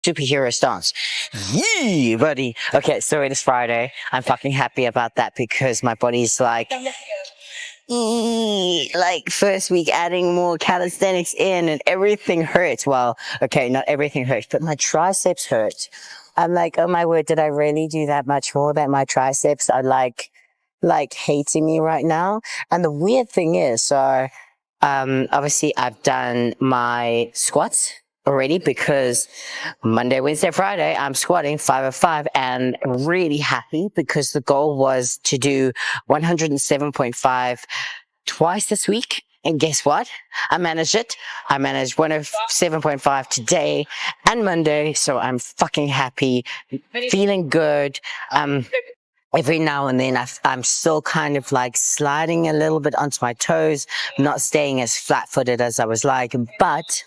superhero stance. Yee, buddy. Okay, so it is Friday. I'm fucking happy about that because my body's like first week adding more calisthenics in and everything hurts. Well, okay, not everything hurts, but my triceps hurt. I'm like, oh my word, did I really do that much more that my triceps are like hating me right now? And the weird thing is, so obviously I've done my squats already because Monday, Wednesday, Friday, I'm squatting 505 and really happy because the goal was to do 107.5 twice this week. And guess what? I managed it. I managed 107.5 today and Monday. So I'm fucking happy, feeling good. Every now and then I'm still kind of like sliding a little bit onto my toes, not staying as flat-footed as I was like, but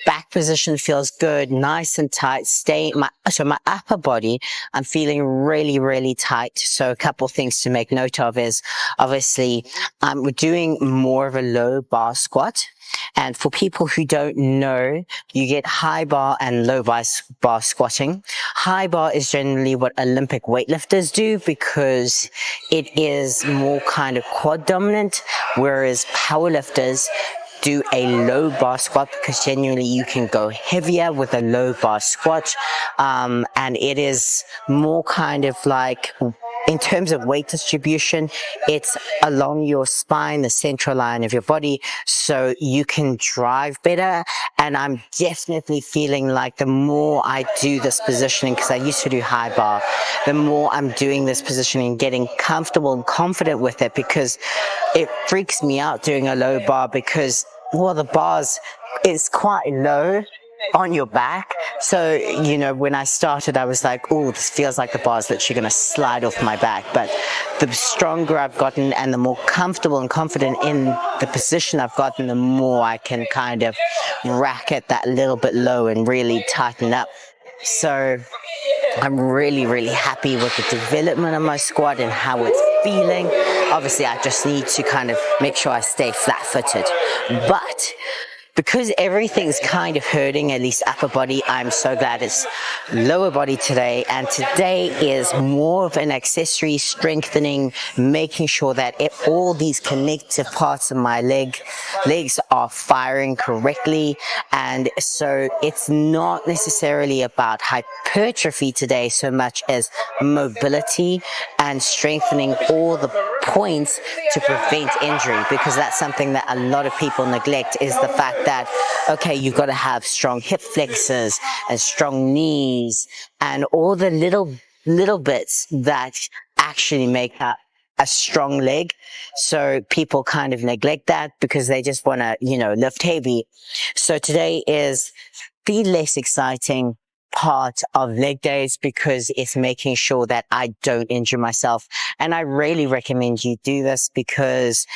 back position feels good, nice and tight. My upper body, I'm feeling really, really tight. So a couple of things to make note of is obviously we're doing more of a low bar squat. And for people who don't know, you get high bar and low bar squatting. High bar is generally what Olympic weightlifters do because it is more kind of quad dominant, whereas powerlifters do a low bar squat because genuinely you can go heavier with a low bar squat. And it is more kind of like, in terms of weight distribution, it's along your spine, the central line of your body, so you can drive better. And I'm definitely feeling like the more I do this positioning, because I used to do high bar, the more I'm doing this positioning, getting comfortable and confident with it, because it freaks me out doing a low bar because, well, the bars is quite low on your back. So, you know, when I started, I was like, oh, this feels like the bar's literally going to slide off my back. But the stronger I've gotten and the more comfortable and confident in the position I've gotten, the more I can kind of rack it that little bit low and really tighten up. So I'm really, really happy with the development of my squat and how it's feeling. Obviously, I just need to kind of make sure I stay flat-footed. But because everything's kind of hurting, at least upper body, I'm so glad it's lower body today. And today is more of an accessory strengthening, making sure that all these connective parts of my legs are firing correctly. And so it's not necessarily about hypertrophy today so much as mobility and strengthening all the points to prevent injury, because that's something that a lot of people neglect, is the fact that, okay, you've got to have strong hip flexors and strong knees and all the little bits that actually make up a strong leg. So people kind of neglect that because they just want to, you know, lift heavy. So today is the less exciting part of leg days because it's making sure that I don't injure myself. And I really recommend you do this because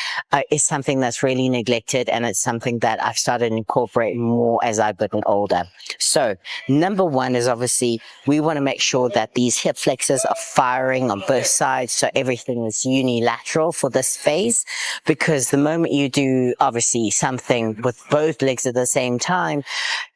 it's something that's really neglected, and it's something that I've started to incorporate more as I've gotten older. So number one is obviously we want to make sure that these hip flexors are firing on both sides, so everything is unilateral for this phase, because the moment you do obviously something with both legs at the same time,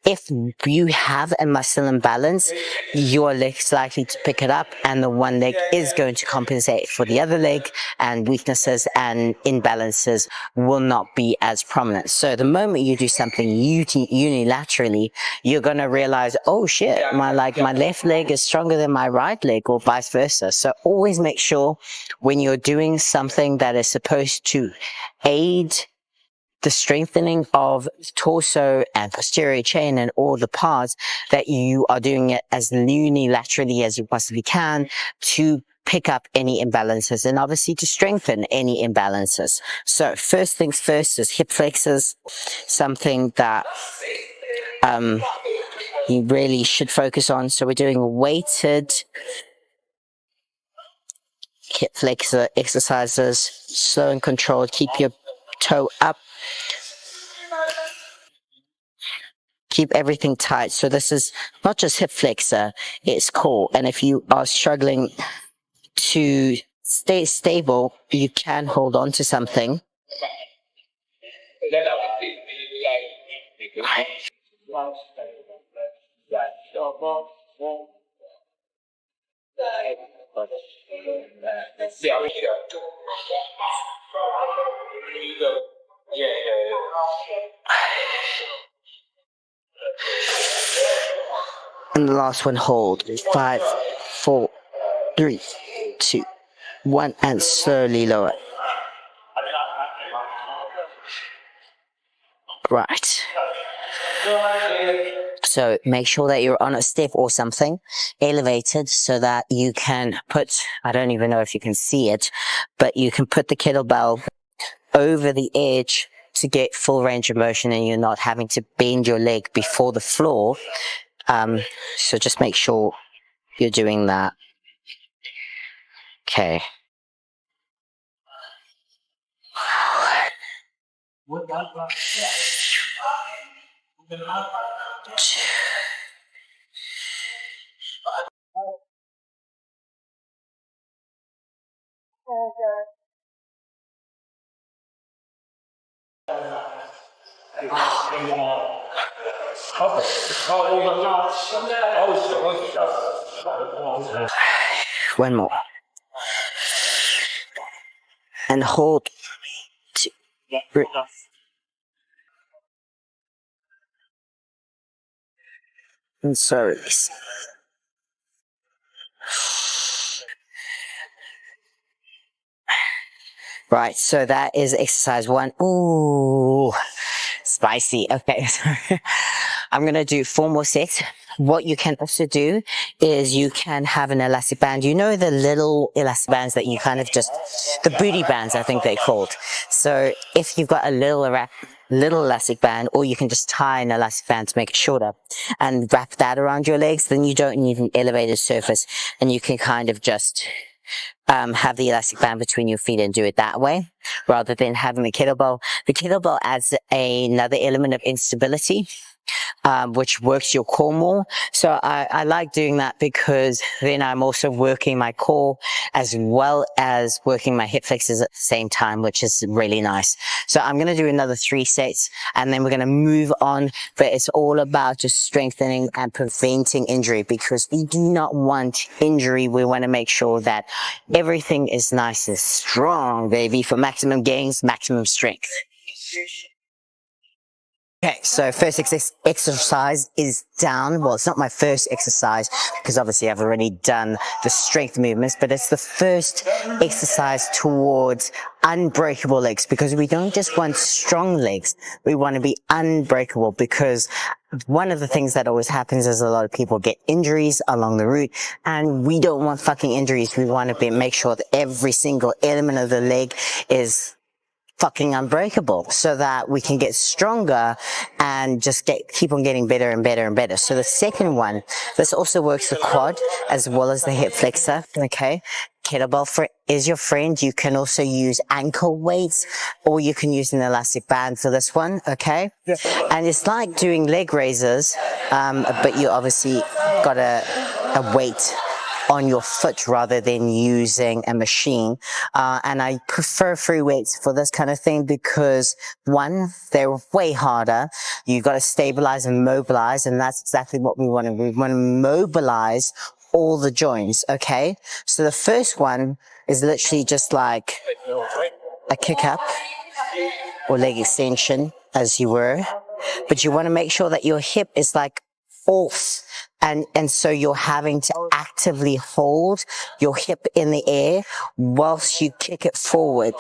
if you have a muscle imbalance, your leg's likely to pick it up, and the one leg is going to compensate for the other leg, and weaknesses and imbalances will not be as prominent. So the moment you do something unilaterally, you're going to realize, oh shit, my left leg is stronger than my right leg, or vice versa. So always make sure when you're doing something that is supposed to aid the strengthening of torso and posterior chain and all the parts, that you are doing it as unilaterally as you possibly can to pick up any imbalances and obviously to strengthen any imbalances. So first things first is hip flexors, something that you really should focus on. So we're doing weighted hip flexor exercises, slow and controlled. Keep your toe up. Keep everything tight. So this is not just hip flexor, it's core. And if you are struggling to stay stable, you can hold on to something. And the last one, hold. 5, 4, 3, 2, 1, and slowly lower. Right. So make sure that you're on a step or something elevated so that you can put, I don't even know if you can see it, but you can put the kettlebell over the edge to get full range of motion and you're not having to bend your leg before the floor. So just make sure you're doing that. Okay. One more. And hold. 2, 3. And so release. Right, so that is exercise 1. Ooh, spicy. Okay, so I'm going to do 4 more sets. What you can also do is you can have an elastic band. You know the little elastic bands that you kind of just, the booty bands I think they're called. So if you've got a little elastic band, or you can just tie an elastic band to make it shorter and wrap that around your legs, then you don't need an elevated surface and you can kind of just have the elastic band between your feet and do it that way rather than having the kettlebell. The kettlebell adds another element of instability, which works your core more. So I like doing that because then I'm also working my core as well as working my hip flexors at the same time, which is really nice. So I'm going to do another 3 sets and then we're going to move on, but it's all about just strengthening and preventing injury because we do not want injury. We want to make sure that everything is nice and strong, baby, for maximum gains, maximum strength. Okay, so first exercise is down. Well, it's not my first exercise because obviously I've already done the strength movements, but it's the first exercise towards unbreakable legs because we don't just want strong legs. We want to be unbreakable because one of the things that always happens is a lot of people get injuries along the route and we don't want fucking injuries. We want to make sure that every single element of the leg is fucking unbreakable so that we can get stronger and just keep on getting better and better and better. So the second one, this also works the quad as well as the hip flexor. Okay. Kettlebell is your friend. You can also use ankle weights or you can use an elastic band for this one. Okay. And it's like doing leg raises, but you obviously got a weight on your foot rather than using a machine. And I prefer free weights for this kind of thing because 1, they're way harder. You got to stabilize and mobilize. And that's exactly what we want to do. We want to mobilize all the joints. Okay. So the first one is literally just like a kick up or leg extension as you were, but you want to make sure that your hip is like off. And so you're having to actively hold your hip in the air whilst you kick it forward.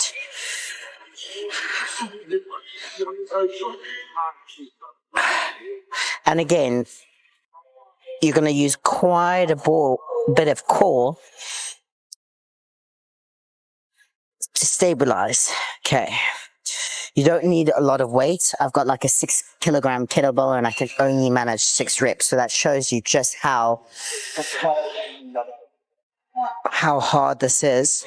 And again, you're going to use quite a bit of core to stabilize. Okay. You don't need a lot of weight. I've got like a 6-kilogram kettlebell and I can only manage 6 reps. So that shows you just how hard this is.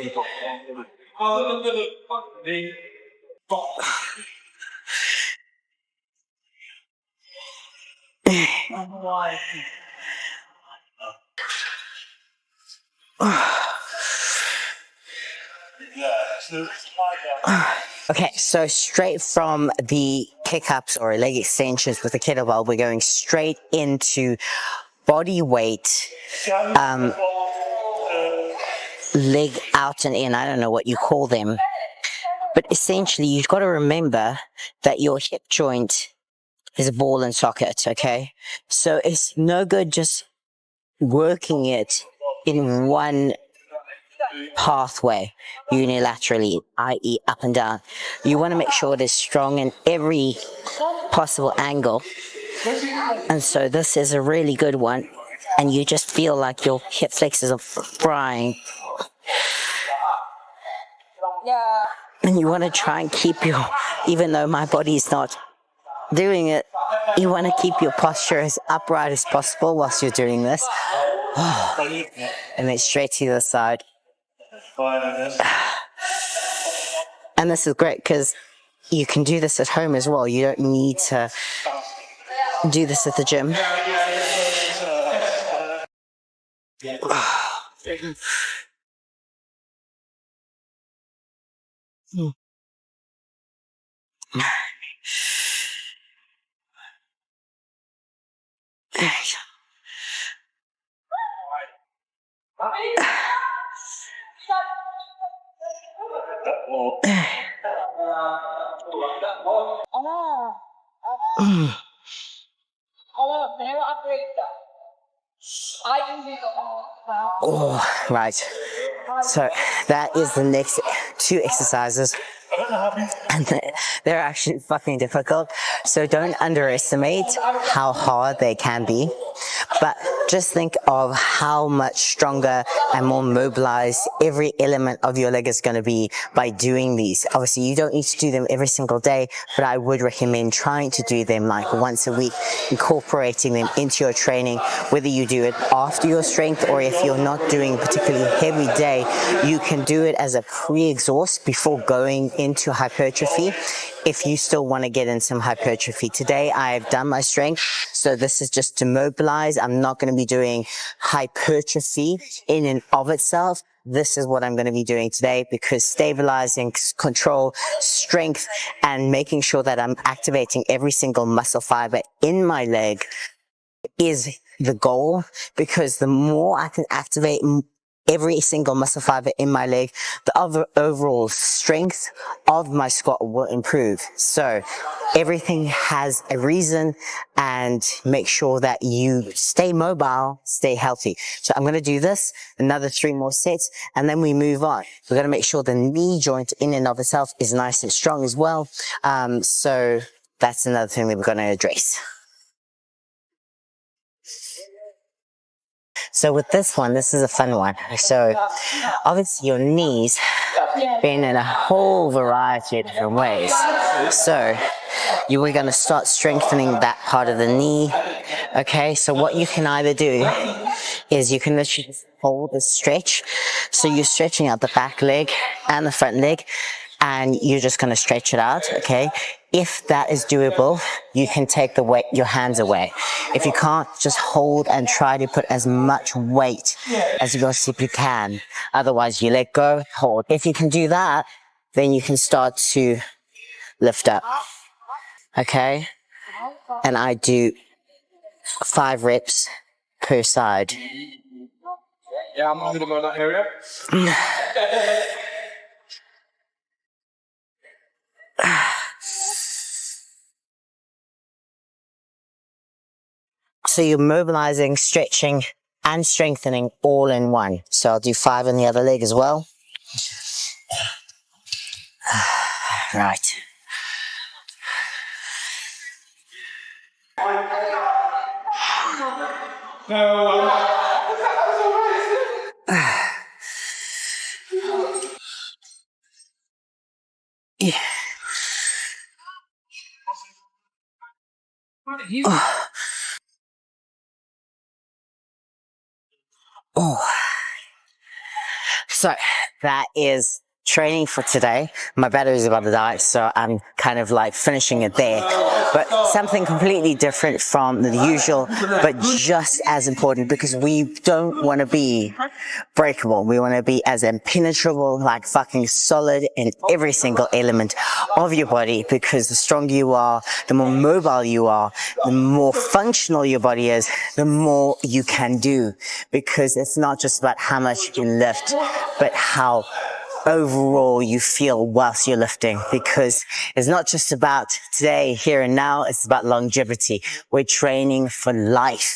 Okay, so straight from the kick-ups or leg extensions with the kettlebell, we're going straight into body weight leg out and in. I don't know what you call them. But essentially, you've got to remember that your hip joint is a ball and socket, okay? So it's no good just working it in one pathway unilaterally, i.e. up and down. You want to make sure it is strong in every possible angle. And so this is a really good one. And you just feel like your hip flexors are frying. And you want to try and keep your, even though my body's not doing it, you want to keep your posture as upright as possible whilst you're doing this. And then straight to the side. And this is great because you can do this at home as well. You don't need to do this at the gym. Oh, right. So that is the next 2 exercises. And they're actually fucking difficult. So don't underestimate how hard they can be. But just think of how much stronger and more mobilized every element of your leg is going to be by doing these. Obviously, you don't need to do them every single day, but I would recommend trying to do them like once a week, incorporating them into your training, whether you do it after your strength or if you're not doing a particularly heavy day, you can do it as a pre-exhaust before going into hypertrophy. If you still want to get in some hypertrophy. Today, I have done my strength, so this is just to mobilize. I'm not going to be doing hypertrophy in and of itself. This is what I'm going to be doing today because stabilizing, control, strength, and making sure that I'm activating every single muscle fiber in my leg is the goal, because the more I can activate every single muscle fiber in my leg, the overall strength of my squat will improve. So everything has a reason, and make sure that you stay mobile, stay healthy. So I'm going to do this, another 3 more sets, and then we move on. We're going to make sure the knee joint in and of itself is nice and strong as well. So that's another thing that we're going to address. So with this one, this is a fun one. So obviously your knees bend in a whole variety of different ways. So you are going to start strengthening that part of the knee. Okay, so what you can either do is you can literally just hold the stretch. So you're stretching out the back leg and the front leg, and you're just going to stretch it out. Okay. If that is doable, you can take the weight, your hands away. If you can't, just hold and try to put as much weight as you possibly can. Otherwise, you let go, hold. If you can do that, then you can start to lift up. Okay? And I do 5 reps per side. Yeah, I'm going to go in that area. So you're mobilizing, stretching, and strengthening all in one. So I'll do 5 on the other leg as well. Right. Yeah. Oh. So that is training for today. My battery is about to die, so I'm kind of like finishing it there. But something completely different from the usual, but just as important, because we don't want to be breakable. We want to be as impenetrable, like fucking solid in every single element of your body, because the stronger you are, the more mobile you are, the more functional your body is, the more you can do, because it's not just about how much you can lift, but how overall you feel whilst you're lifting, because it's not just about today, here and now, it's about longevity. We're training for life.